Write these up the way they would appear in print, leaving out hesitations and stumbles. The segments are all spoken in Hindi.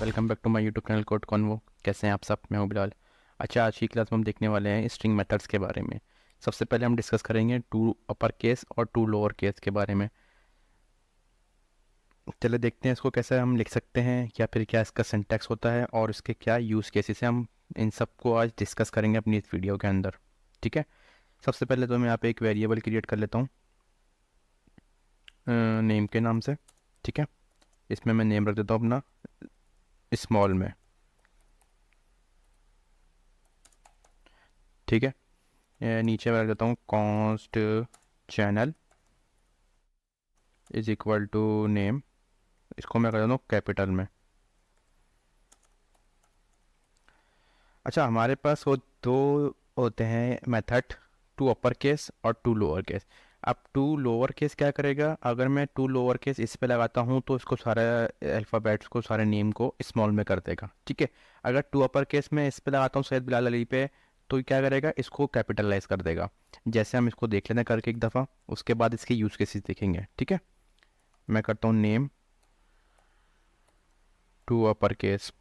Welcome back to my YouTube channel code convo. कैसे हैं आप सब? मैं हूं बिलाल। अच्छा, आज की क्लास में हम देखने वाले हैं स्ट्रिंग मेथड्स के बारे में। सबसे पहले हम डिस्कस करेंगे टू अपर केस और टू लोअर केस के बारे में। चलिए देखते हैं इसको कैसे हम लिख सकते हैं या फिर क्या इसका सिंटैक्स होता है और इसके क्या यूज़ केसेस हैं। हम इन सब को आज डिस्कस करेंगे अपनी इस वीडियो के अंदर। ठीक है, सबसे पहले तो मैं यहाँ पे एक वेरिएबल क्रिएट कर लेता हूँ नेम के नाम से। ठीक है, इसमें मैं नेम रख देता हूँ अपना स्मॉल में। ठीक है, नीचे मैं रख देता हूँ const channel is equal to name. इसको मैं कर देता हूँ कैपिटल में। अच्छा, हमारे पास वो दो होते हैं मेथड, टू अपर केस और टू लोअर केस। अब टू लोअर केस क्या करेगा? अगर मैं टू लोअर केस इस पे लगाता हूँ तो इसको सारे अल्फ़ाबेट्स को, सारे नेम को स्मॉल में कर देगा। ठीक है, अगर टू अपर केस में इस पे लगाता हूँ सैयद बिलाल अली पे, तो क्या करेगा? इसको कैपिटलाइज कर देगा। जैसे हम इसको देख लेते हैं करके एक दफ़ा, उसके बाद इसके यूज़ केसेस देखेंगे। ठीक है, मैं करता हूँ नेम टू अपर केस।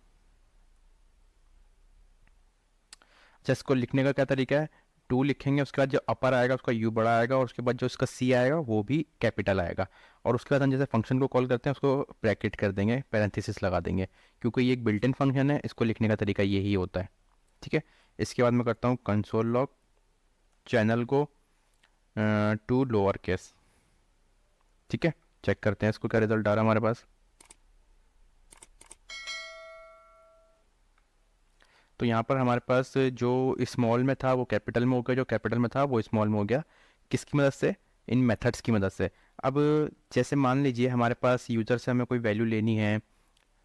अच्छा, इसको लिखने का क्या तरीका है? टू लिखेंगे, उसके बाद जो अपर आएगा उसका यू बड़ा आएगा, और उसके बाद जो इसका सी आएगा वो भी कैपिटल आएगा। और उसके बाद हम जैसे फंक्शन को कॉल करते हैं उसको ब्रैकेट कर देंगे, पैरेंथेसिस लगा देंगे, क्योंकि ये एक बिल्ट इन फंक्शन है। इसको लिखने का तरीका यही होता है। ठीक है, इसके बाद मैं करता हूँ कंसोल लॉग चैनल को टू लोअर केस। ठीक है, चेक करते हैं इसको क्या रिजल्ट आ रहा है हमारे पास। तो यहाँ पर हमारे पास जो स्मॉल में था वो कैपिटल में हो गया, जो कैपिटल में था वो स्मॉल में हो गया। किसकी मदद से? इन मेथड्स की मदद से। अब जैसे मान लीजिए हमारे पास यूज़र से हमें कोई वैल्यू लेनी है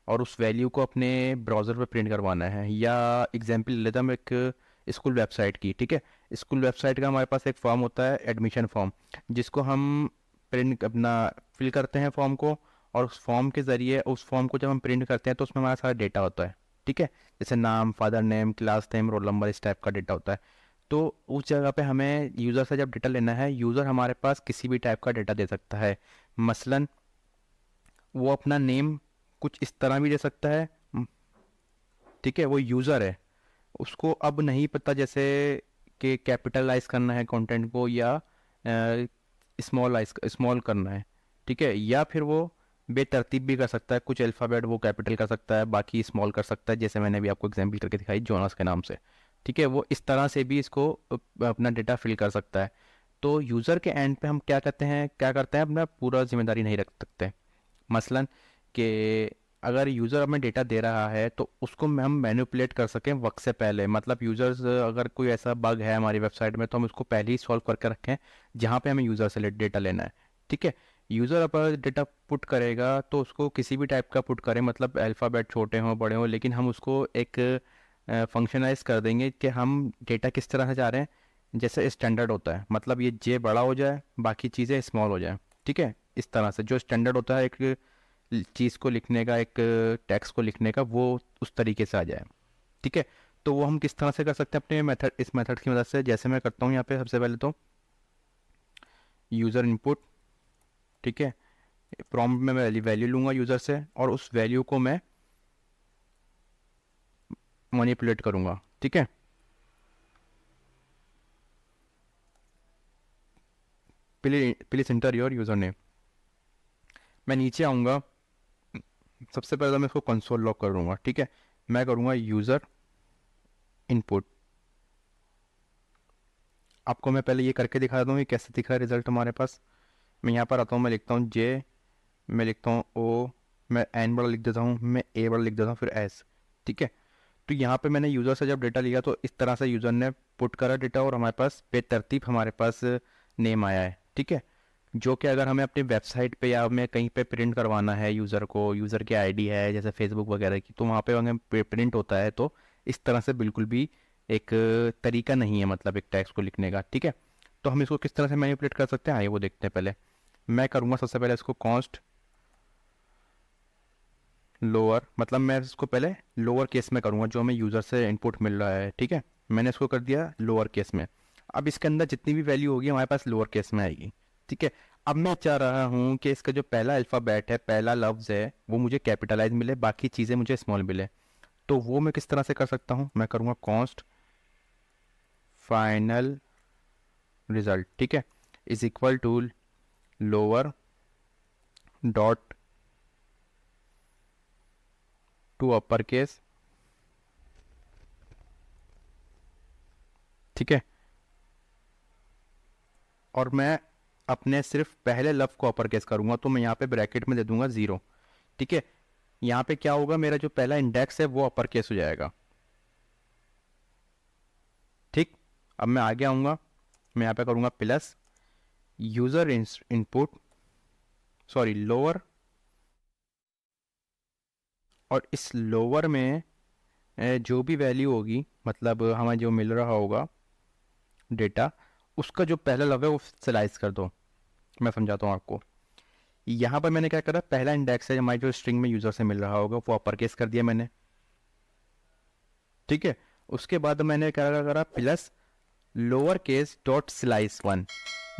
और उस वैल्यू को अपने ब्राउज़र पे प्रिंट करवाना है, या एग्जांपल लेता हूँ मैं एक स्कूल वेबसाइट की। ठीक है, स्कूल वेबसाइट का हमारे पास एक फॉर्म होता है, एडमिशन फॉर्म, जिसको हम प्रिंट अपना फिल करते हैं फॉर्म को। और उस फॉर्म के ज़रिए उस फॉर्म को जब हम प्रिंट करते हैं तो उसमें हमारा सारा डेटा होता है। ठीक है, जैसे नाम, father name, class name, roll number, इस टाइप का डेटा होता है। तो उस जगह पे हमें यूज़र से जब डेटा लेना है, यूज़र हमारे पास किसी भी टाइप का डेटा दे सकता है। मसलन वो अपना नेम कुछ इस तरह भी दे सकता है। ठीक है, वो यूज़र है, उसको अब नहीं पता जैसे कि कैपिटलाइज करना है कंटेंट को या स्मॉल करना है। ठीक है, या फिर वो बेतरतीब भी कर सकता है, कुछ अल्फ़ाबेट वो कैपिटल कर सकता है, बाकी स्मॉल कर सकता है, जैसे मैंने भी आपको एग्जांपल करके दिखाई जोनास के नाम से। ठीक है, वो इस तरह से भी इसको अपना डेटा फिल कर सकता है। तो यूज़र के एंड पे हम क्या करते हैं, अपना पूरा जिम्मेदारी नहीं रख सकते। मसलन कि अगर यूज़र हमें डेटा दे रहा है तो उसको हम मैनिपुलेट कर सकें वक्त से पहले। मतलब यूज़र्स, अगर कोई ऐसा बग है हमारी वेबसाइट में तो हम उसको पहले ही सॉल्व करके रखें जहाँ पे हमें यूज़र से डेटा लेना है। ठीक है, यूज़र अगर डेटा पुट करेगा तो उसको किसी भी टाइप का पुट करें, मतलब अल्फ़ाबेट छोटे हों बड़े हों, लेकिन हम उसको एक फंक्शनाइज कर देंगे कि हम डेटा किस तरह से जा रहे हैं। जैसे स्टैंडर्ड होता है, मतलब ये जे बड़ा हो जाए, बाकी चीज़ें स्मॉल हो जाए। ठीक है, इस तरह से जो स्टैंडर्ड होता है एक चीज़ को लिखने का, एक टेक्स्ट को लिखने का, वो उस तरीके से आ जाए। ठीक है, तो वो हम किस तरह से कर सकते हैं अपने मेथड, इस मेथड की मदद से। जैसे मैं करता हूँ यहाँ पे सबसे पहले तो यूज़र इनपुट। ठीक है, प्रॉम्प्ट में मैं वैल्यू लूँगा यूज़र से और उस वैल्यू को मैं मैनिपुलेट करूँगा। ठीक है, please inter your user name. मैं नीचे आऊँगा, सबसे पहले तो मैं इसको कंसोल लॉग करूँगा। ठीक है, मैं करूँगा यूज़र इनपुट। आपको मैं पहले ये करके दिखा देता हूँ कि कैसे दिखा है रिजल्ट हमारे पास। मैं यहाँ पर आता हूँ, मैं लिखता हूँ जे, मैं लिखता हूँ ओ, मैं एन बड़ा लिख देता हूँ, मैं ए बड़ा लिख देता हूँ, फिर एस। ठीक है, तो यहाँ पे मैंने यूज़र से जब डेटा लिया तो इस तरह से यूज़र ने पुट करा डेटा और हमारे पास बेतरतीब हमारे पास नेम आया है। ठीक है, जो कि अगर हमें अपनी वेबसाइट पे या हमें कहीं पे प्रिंट करवाना है यूज़र को, यूज़र की आईडी है जैसे फेसबुक वगैरह की, तो वहाँ पे हमें प्रिंट होता है। तो इस तरह से बिल्कुल भी एक तरीका नहीं है, मतलब एक टेक्स्ट को लिखने का। ठीक है, तो हम इसको किस तरह से मैनिपुलेट कर सकते हैं, आइए वो देखते हैं। पहले मैं करूँगा सबसे पहले इसको कॉन्स्ट लोअर, मतलब मैं इसको पहले लोअर केस में करूँगा, जो हमें यूज़र से इनपुट मिल रहा है। ठीक है, मैंने इसको कर दिया लोअर केस में। अब इसके अंदर जितनी भी वैल्यू होगी हमारे पास लोअर केस में आएगी। ठीक है, अब मैं चाह रहा हूँ कि इसका जो पहला अल्फ़ाबेट है, पहला लफ्ज़ है, वो मुझे कैपिटलाइज मिले, बाकी चीज़ें मुझे स्मॉल मिले। तो वो मैं किस तरह से कर सकता हूँ? मैं करूँगा कॉन्स्ट फाइनल रिजल्ट, ठीक है, is equal to lower dot to upper case, ठीक है, और मैं अपने सिर्फ पहले लफ्ज़ को अपर केस करूँगा, तो मैं यहाँ पे ब्रैकेट में दे दूंगा 0, ठीक है। यहाँ पे क्या होगा, मेरा जो पहला इंडेक्स है वो अपर केस हो जाएगा, ठीक। अब मैं आगे आऊँगा, मैं यहाँ पे करूँगा plus user input, sorry lower, और इस लोअर में जो भी वैल्यू होगी, मतलब हमें जो मिल रहा होगा डेटा, उसका जो पहला लफ्ज़ है वो स्लाइस कर दो। मैं समझाता हूँ आपको। यहाँ पर मैंने क्या करा, पहला इंडेक्स है हमारी जो स्ट्रिंग में यूज़र से मिल रहा होगा वो अपर केस कर दिया मैंने, ठीक है। उसके बाद मैंने क्या करा, plus lower case dot slice 1,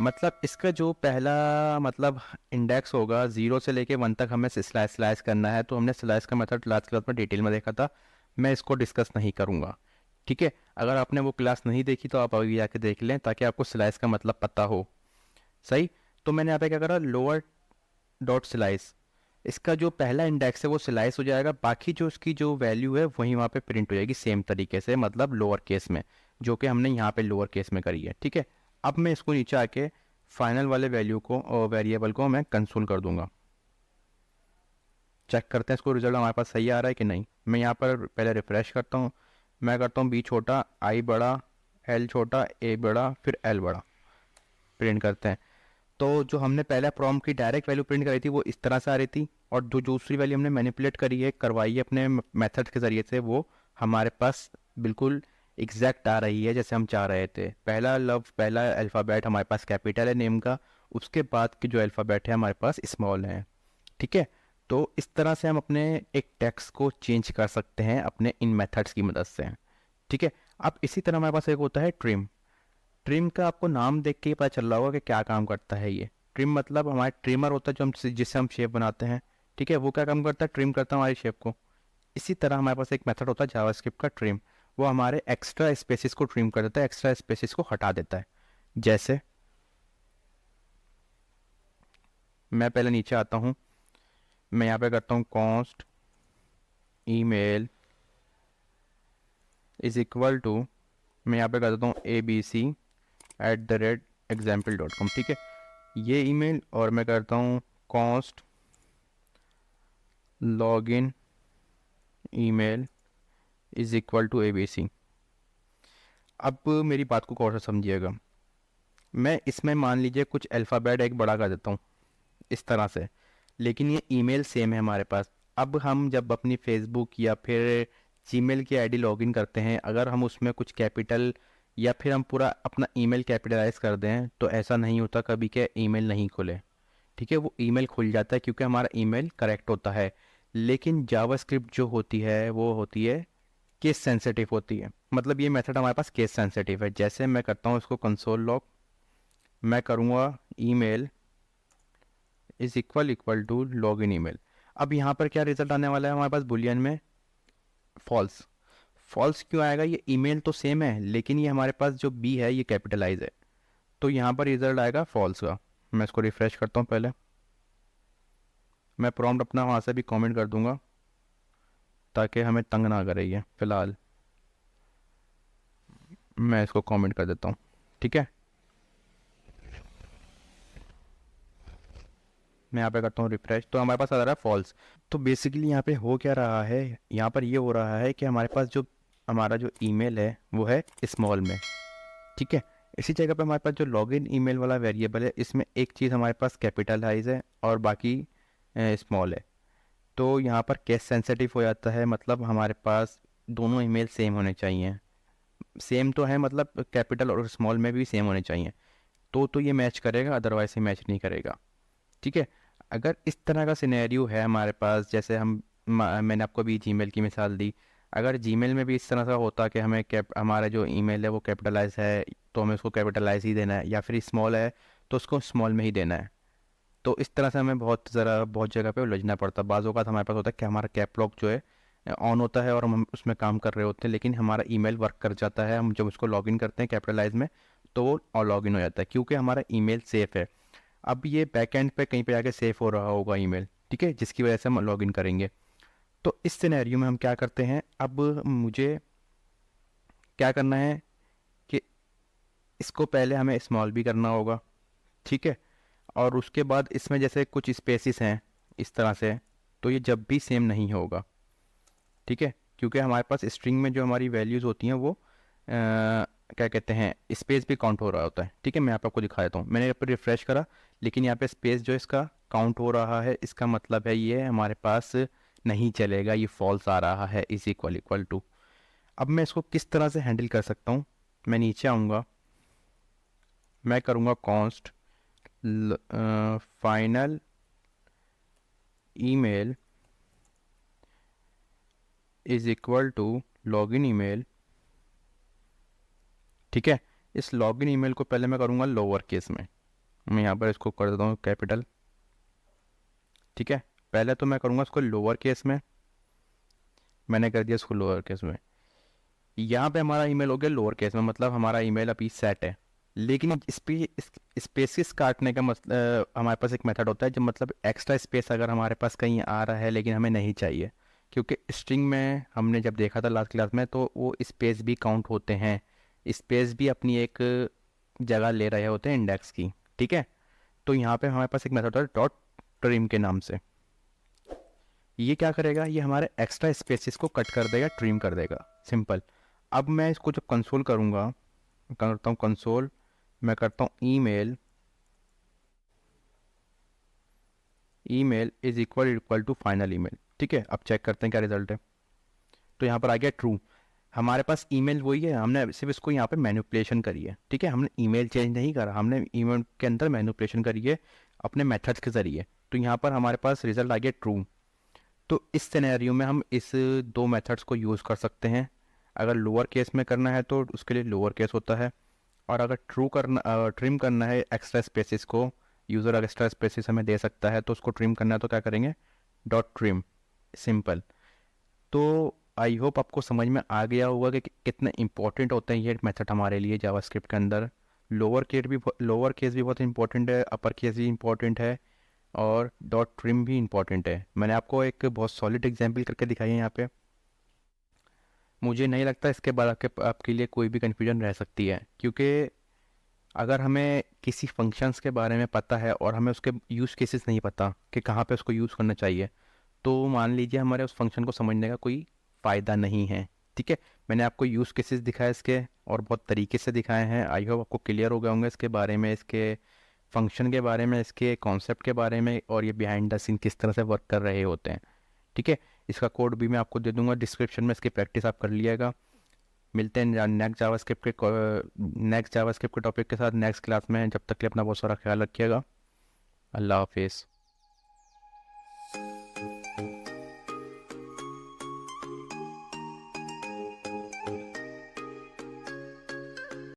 मतलब इसका जो पहला मतलब इंडेक्स होगा 0 से लेके 1 तक हमें स्लाइस करना है। तो हमने स्लाइस का मेथड लास्ट क्लास में डिटेल में देखा था, मैं इसको डिस्कस नहीं करूँगा, ठीक है। अगर आपने वो क्लास नहीं देखी तो आप अभी जाके देख लें, ताकि आपको स्लाइस का मतलब पता हो, सही। तो मैंने यहाँ पे क्या करा, लोअर डॉट स्लाइस, इसका जो पहला इंडेक्स है वो स्लाइस हो जाएगा, बाकी जो उसकी जो वैल्यू है वही वहाँ पे प्रिंट हो जाएगी सेम तरीके से, मतलब लोअर केस में, जो कि हमने यहाँ पे लोअर केस में करी है, ठीक है। अब मैं इसको नीचे आके फाइनल वाले वैल्यू को और वेरिएबल को मैं कंसोल कर दूंगा। चेक करते हैं इसको रिजल्ट हमारे पास सही आ रहा है कि नहीं। मैं यहाँ पर पहले रिफ्रेश करता हूँ, मैं करता हूँ बी छोटा, आई बड़ा, एल छोटा, ए बड़ा, फिर एल बड़ा, प्रिंट करते हैं। तो जो हमने पहले प्रॉम्प्ट की डायरेक्ट वैल्यू प्रिंट करी थी वो इस तरह से आ रही थी, और जो दूसरी वैल्यू हमने मैनिपुलेट करी है, करवाई है अपने मेथड के ज़रिए से, वो हमारे पास बिल्कुल एग्जैक्ट आ रही है जैसे हम चाह रहे थे। पहला अल्फ़ाबेट हमारे पास कैपिटल है नेम का, उसके बाद के जो अल्फ़ाबेट है हमारे पास स्मॉल है, ठीक है। तो इस तरह से हम अपने एक टेक्स्ट को चेंज कर सकते हैं अपने इन मेथड्स की मदद से, ठीक है। अब इसी तरह हमारे पास एक होता है ट्रिम। ट्रिम का आपको नाम देख के ही पता चल रहा होगा कि क्या काम करता है ये। ट्रिम मतलब हमारे ट्रिमर होता है जो हम जिससे हम शेप बनाते हैं, ठीक है। वो क्या काम करता है, ट्रिम करता है हमारी शेप को। इसी तरह हमारे पास एक मेथड होता है जावास्क्रिप्ट का ट्रिम, वो हमारे एक्स्ट्रा स्पेसिस को ट्रिम कर देता है, एक्स्ट्रा स्पेसिस को हटा देता है। जैसे मैं पहले नीचे आता हूँ, मैं यहाँ पे करता हूँ const email is equal to, मैं यहाँ पे कर देता हूँ abc@example.com, ठीक है, ये ईमेल, और मैं करता हूँ const login email is equal to abc। अब मेरी बात को और से समझिएगा, मैं इसमें मान लीजिए कुछ अल्फ़ाबेट एक बड़ा कर देता हूँ इस तरह से, लेकिन ये ईमेल सेम है हमारे पास। अब हम जब अपनी फेसबुक या फिर जीमेल की आईडी लॉगिन करते हैं, अगर हम उसमें कुछ कैपिटल या फिर हम पूरा अपना ईमेल कैपिटलाइज कर दें, तो ऐसा नहीं होता कभी कि ईमेल नहीं खुले, ठीक है। वो ईमेल खुल जाता है क्योंकि हमारा ईमेल करेक्ट होता है। लेकिन जावास्क्रिप्ट जो होती है वो होती है केस सेंसिटिव होती है, मतलब ये मेथड हमारे पास केस सेंसिटिव है। जैसे मैं करता हूँ इसको कंसोल लॉग, मैं करूँगा email is equal equal to log in email. अब यहाँ पर क्या रिजल्ट आने वाला है हमारे पास बुलियन में, फॉल्स। फॉल्स क्यों आएगा, ये ईमेल तो सेम है लेकिन ये हमारे पास जो बी है ये कैपिटलाइज है, तो यहाँ पर रिजल्ट आएगा फॉल्स का। मैं इसको रिफ्रेश करता हूँ पहले, मैं प्रॉम्प्ट अपना वहाँ से भी कमेंट कर दूंगा ताकि हमें तंग ना करे ये। फिलहाल मैं इसको कमेंट कर देता हूँ, ठीक है। मैं यहाँ पे करता हूँ रिफ्रेश, तो हमारे पास आ रहा है फॉल्स। तो बेसिकली यहाँ पे हो क्या रहा है, यहाँ पर ये हो रहा है कि हमारे पास जो हमारा जो ईमेल है वो है स्मॉल में, ठीक है। इसी जगह पे हमारे पास जो लॉगिन ईमेल वाला वेरिएबल है, इसमें एक चीज़ हमारे पास कैपिटलाइज है और बाकी स्मॉल है। तो यहाँ पर केस सेंसिटिव हो जाता है, मतलब हमारे पास दोनों ईमेल सेम होने चाहिए। सेम तो है, मतलब कैपिटल और स्मॉल में भी सेम होने चाहिए, तो ये मैच करेगा, अदरवाइज ये मैच नहीं करेगा, ठीक है। अगर इस तरह का सिनेरियो है हमारे पास, जैसे मैंने आपको अभी जीमेल की मिसाल दी, अगर जीमेल में भी इस तरह का होता कि हमें हमारा जो ईमेल है वो कैपिटलाइज है तो हमें उसको कैपिटलाइज ही देना है, या फिर स्मॉल है तो उसको स्मॉल में ही देना है, तो इस तरह से हमें बहुत जगह पे उलझना पड़ता है। बाज़ औक़ात हमारे पास होता है कि हमारा कैप लॉक जो है ऑन होता है और हम उसमें काम कर रहे होते हैं, लेकिन हमारा ईमेल वर्क कर जाता है। हम जब उसको लॉगिन करते हैं कैपिटलाइज में, तो वो लॉगिन हो जाता है क्योंकि हमारा ईमेल सेफ़ है। अब ये बैक एंड पे कहीं पे आके सेफ हो रहा होगा ईमेल, ठीक है, जिसकी वजह से हम लॉगिन करेंगे। तो इस सिनेरियो में हम क्या करते हैं, अब मुझे क्या करना है कि इसको पहले हमें स्मॉल भी करना होगा, ठीक है, और उसके बाद इसमें जैसे कुछ स्पेसिस हैं इस तरह से, तो ये जब भी सेम नहीं होगा, ठीक है, क्योंकि हमारे पास स्ट्रिंग में जो हमारी वैल्यूज़ होती हैं वो क्या कहते हैं, स्पेस भी काउंट हो रहा होता है, ठीक है। मैं यहाँ पे आपको दिखा देता हूँ, मैंने यहाँ पर रिफ़्रेश करा, लेकिन यहाँ पे स्पेस जो इसका काउंट हो रहा है, इसका मतलब है ये हमारे पास नहीं चलेगा, ये फॉल्स आ रहा है, इज इक्वल इक्वल टू। अब मैं इसको किस तरह से हैंडल कर सकता हूँ, मैं नीचे आऊँगा, मैं करूँगा const final email is equal to login email, ठीक है। इस लॉगिन ईमेल को पहले मैं करूँगा लोअर केस में, मैं यहाँ पर इसको कर देता हूँ कैपिटल, ठीक है। पहले तो मैं करूँगा इसको लोअर केस में, मैंने कर दिया इसको लोअर केस में। यहाँ पे हमारा ईमेल हो गया लोअर केस में, मतलब हमारा ईमेल अभी सेट है। लेकिन इस पे स्पेसिस काटने का हमारे पास एक मेथड होता है, जब मतलब एक्स्ट्रा स्पेस अगर हमारे पास कहीं आ रहा है लेकिन हमें नहीं चाहिए, क्योंकि स्ट्रिंग में हमने जब देखा था लास्ट क्लास में, तो वो स्पेस भी काउंट होते हैं, स्पेस भी अपनी एक जगह ले रहे होते हैं इंडेक्स की, ठीक है। तो यहाँ पे हमारे पास एक मेथड होता है डॉट ट्रिम के नाम से। ये क्या करेगा, ये हमारे एक्स्ट्रा स्पेसिस को कट कर देगा, ट्रिम कर देगा, सिंपल। अब मैं इसको जब कंसोल करूँगा, करता हूँ कंसोल, मैं करता हूँ email is equal equal to final email, ठीक है। अब चेक करते हैं क्या रिजल्ट है, तो यहाँ पर आ गया ट्रू। हमारे पास ईमेल वही है, हमने सिर्फ इसको यहाँ पे मैनिपुलेशन करी है, ठीक है, हमने ईमेल चेंज नहीं करा, हमने ईमेल के अंदर मैनिपुलेशन करी है अपने मेथड्स के ज़रिए। तो यहाँ पर हमारे पास रिजल्ट आ गया ट्रू। तो इस सिनेरियो में हम इस दो मेथड्स को यूज़ कर सकते हैं। अगर लोअर केस में करना है तो उसके लिए लोअर केस होता है, और अगर ट्रिम करना है एक्स्ट्रा स्पेसिस को, यूज़र एक्स्ट्रा स्पेसिस हमें दे सकता है, तो उसको ट्रिम करना है तो क्या करेंगे, डॉट ट्रिम, सिंपल। तो आई होप आपको समझ में आ गया होगा कि कितने इंपॉर्टेंट होते हैं ये मेथड हमारे लिए जावास्क्रिप्ट के अंदर। लोअर केस भी बहुत इंपॉर्टेंट है, अपर केस भी इंपॉर्टेंट है, और डॉट ट्रिम भी इंपॉर्टेंट है। मैंने आपको एक बहुत सॉलिड एग्जांपल करके दिखाई है यहाँ पे। मुझे नहीं लगता इसके बाद आपके लिए कोई भी कन्फ्यूजन रह सकती है, क्योंकि अगर हमें किसी फंक्शंस के बारे में पता है और हमें उसके यूज़ केसेस नहीं पता कि कहाँ पे उसको यूज़ करना चाहिए, तो मान लीजिए हमारे उस फंक्शन को समझने का कोई फ़ायदा नहीं है, ठीक है। मैंने आपको यूज़ केसेस दिखाए इसके, और बहुत तरीके से दिखाए हैं। आई होप आपको क्लियर हो गए होंगे इसके बारे में, इसके फंक्शन के बारे में, इसके कॉन्सेप्ट के बारे में, और ये बिहाइंड द सीन किस तरह से वर्क कर रहे होते हैं, ठीक है। इसका कोड भी मैं आपको दे दूंगा डिस्क्रिप्शन में, इसकी प्रैक्टिस आप कर लिएगा। मिलते हैं नेक्स्ट जावास्क्रिप्ट के टॉपिक के साथ नेक्स्ट क्लास में। जब तक के लिए अपना बहुत सारा ख्याल रखिएगा। अल्लाह हाफिज़।